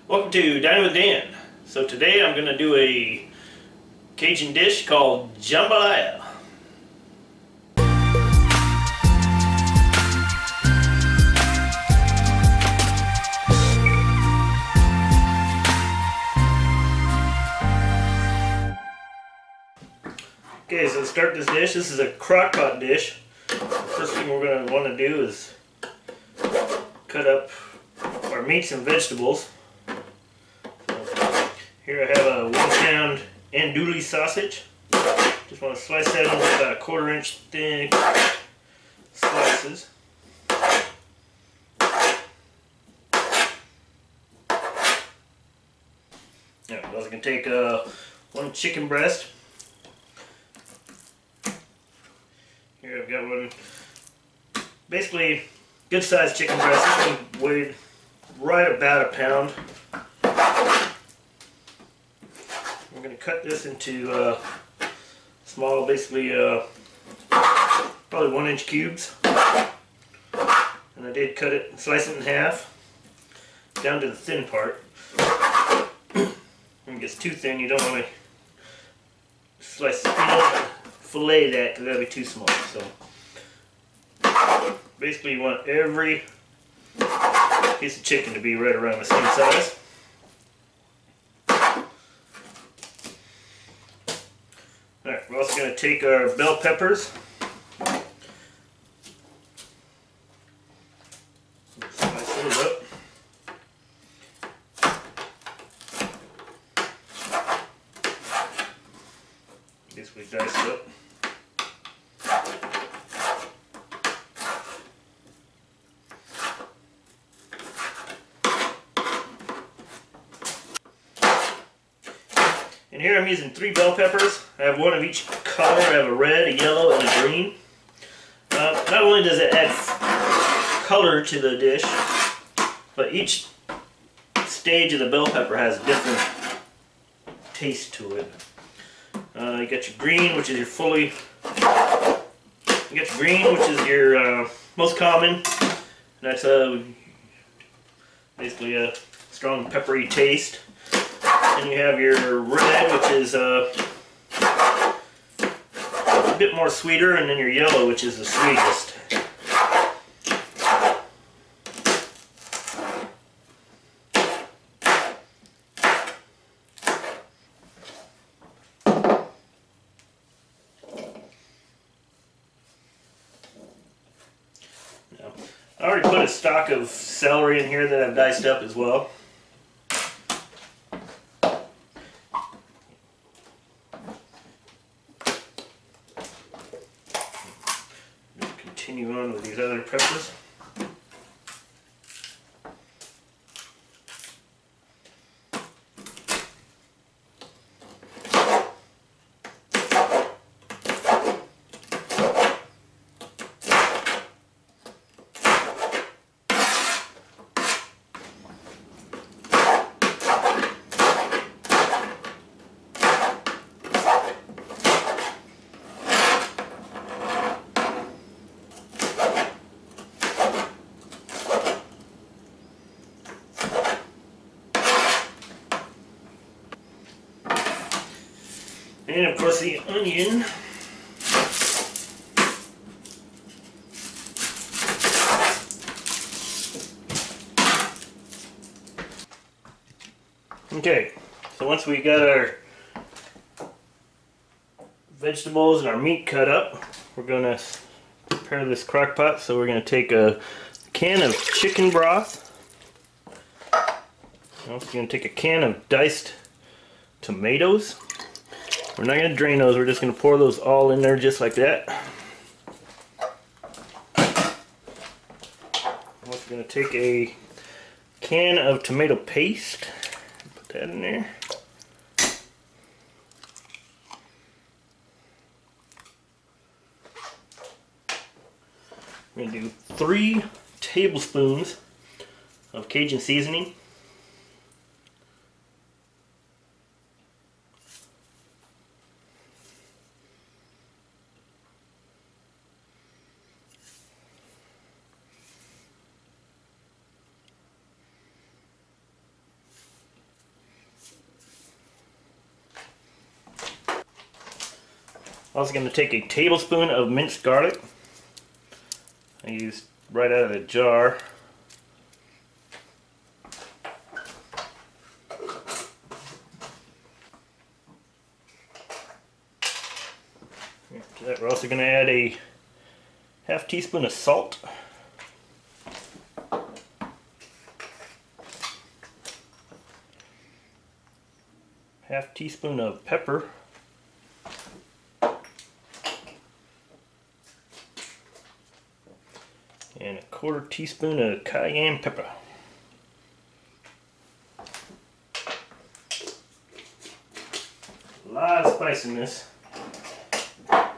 Welcome to Dining with Dan. So today I'm going to do a Cajun dish called Jambalaya. Okay, so to start this dish, this is a crock pot dish. The first thing we're going to want to do is cut up our meats and vegetables. Here I have a 1 pound andouille sausage. Just want to slice that into about 1/4 inch thick slices. Now, I'm also going to take 1 chicken breast. Here I've got one, basically good sized chicken breast. This one weighed right about 1 pound. I'm going to cut this into small, basically probably 1 inch cubes. And I did cut it, slice it in half, down to the thin part. When it gets too thin, you don't want to slice, you don't want to fillet that because that'll be too small. So basically you want every piece of chicken to be right around the same size. Alright, we're also going to take our bell peppers. Slice those up. Basically dice up. And here I'm using 3 bell peppers. I have 1 of each color. I have a red, a yellow, and a green. Not only does it add color to the dish, but each stage of the bell pepper has a different taste to it. You got your green, which is your fully... You got your green, which is your most common. That's basically a strong peppery taste. And you have your red, which is a bit more sweeter, and then your yellow, which is the sweetest. Now, I already put a stalk of celery in here that I've diced up as well. Continue on with these other peppers. And of course the onion. Okay, so once we got our vegetables and our meat cut up, we're going to prepare this crock pot. So we're going to take a can of chicken broth. We're also going to take a can of diced tomatoes. We're not going to drain those, we're just going to pour those all in there just like that. I'm also going to take a can of tomato paste, put that in there. I'm going to do 3 tablespoons of Cajun seasoning. Also going to take a tablespoon of minced garlic. I used right out of the jar. To that, we're also going to add a half teaspoon of salt. Half teaspoon of pepper. And a quarter teaspoon of cayenne pepper. A lot of spice in this. So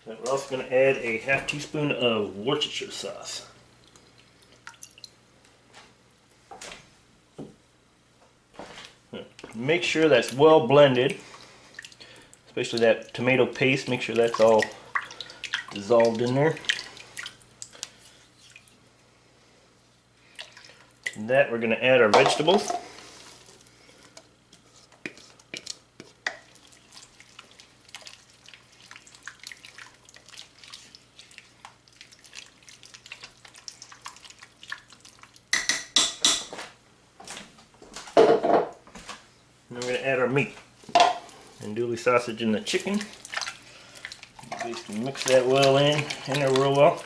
we're also going to add a half teaspoon of Worcestershire sauce. Make sure that's well blended, especially that tomato paste. Make sure that's all dissolved in there. And that we're going to add our vegetables. And we're going to add our meat. Andouille sausage and the chicken. Basically mix that well in there real well.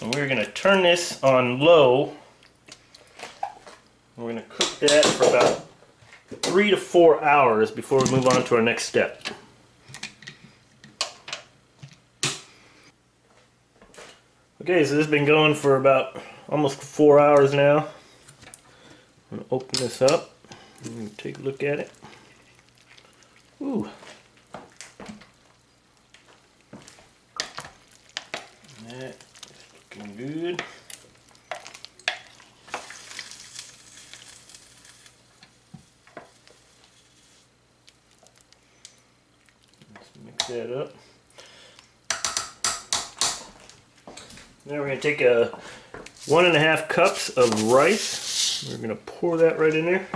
And we're going to turn this on low. We're going to cook that for about 3 to 4 hours before we move on to our next step. Okay, so this has been going for about almost 4 hours now. I'm going to open this up and take a look at it. Ooh. That is looking good. Let's mix that up. Now we're going to take 1.5 cups of rice. We're going to pour that right in there.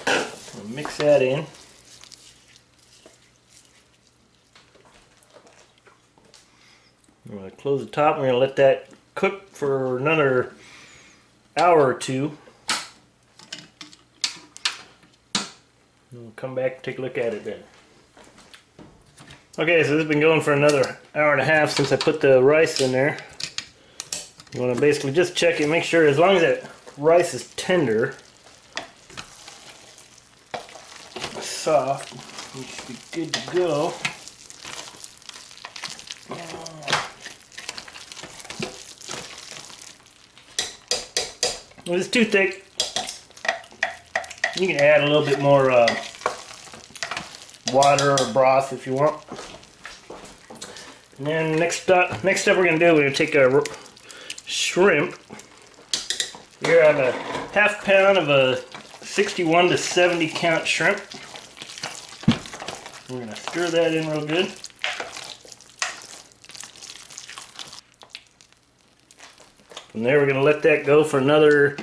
We'll mix that in. We're going to close the top. We're going to let that cook for another hour or two. We'll come back and take a look at it then. Okay, so this has been going for another hour and a half since I put the rice in there. You want to basically just check it, make sure as long as that rice is tender, soft, you should be good to go. If it's too thick, you can add a little bit more water or broth if you want. And then next step we're going to do, we're going to take a shrimp. Here I have a half pound of a 61 to 70 count shrimp. We're going to stir that in real good. From there we're going to let that go for another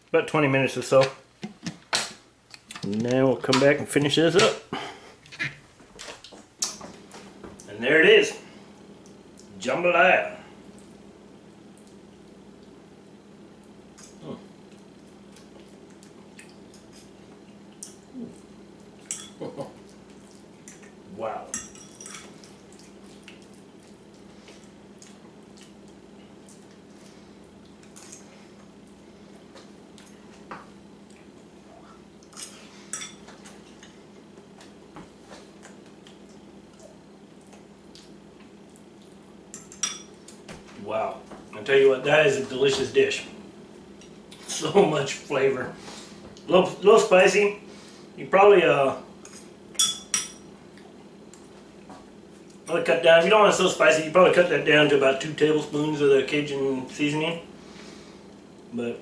about 20 minutes or so. And then we'll come back and finish this up. And there it is. Jambalaya. Wow. Wow. I'll tell you what, that is a delicious dish. So much flavor. A little spicy. You probably cut down, if you don't want it so spicy, you probably cut that down to about 2 tablespoons of the Cajun seasoning. But,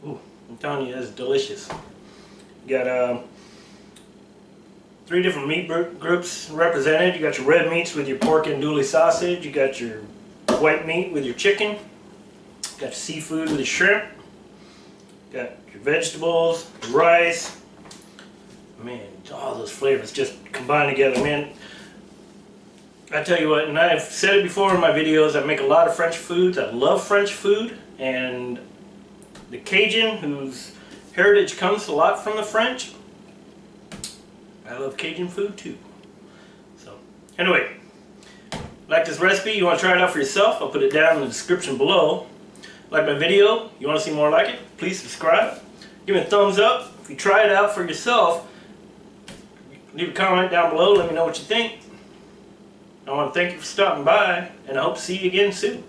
ooh, I'm telling you, that's delicious. You got 3 different meat groups represented. You got your red meats with your pork and andouille sausage. You got your white meat with your chicken. You got your seafood with your shrimp. You got your vegetables, your rice. Man, all those flavors just combined together, man. I tell you what, and I've said it before in my videos, I make a lot of French foods. I love French food, and the Cajun, whose heritage comes a lot from the French, I love Cajun food too. So, anyway, like this recipe, you want to try it out for yourself, I'll put it down in the description below. Like my video, you want to see more like it, please subscribe. Give me a thumbs up. If you try it out for yourself, leave a comment down below, let me know what you think. I want to thank you for stopping by, and I hope to see you again soon.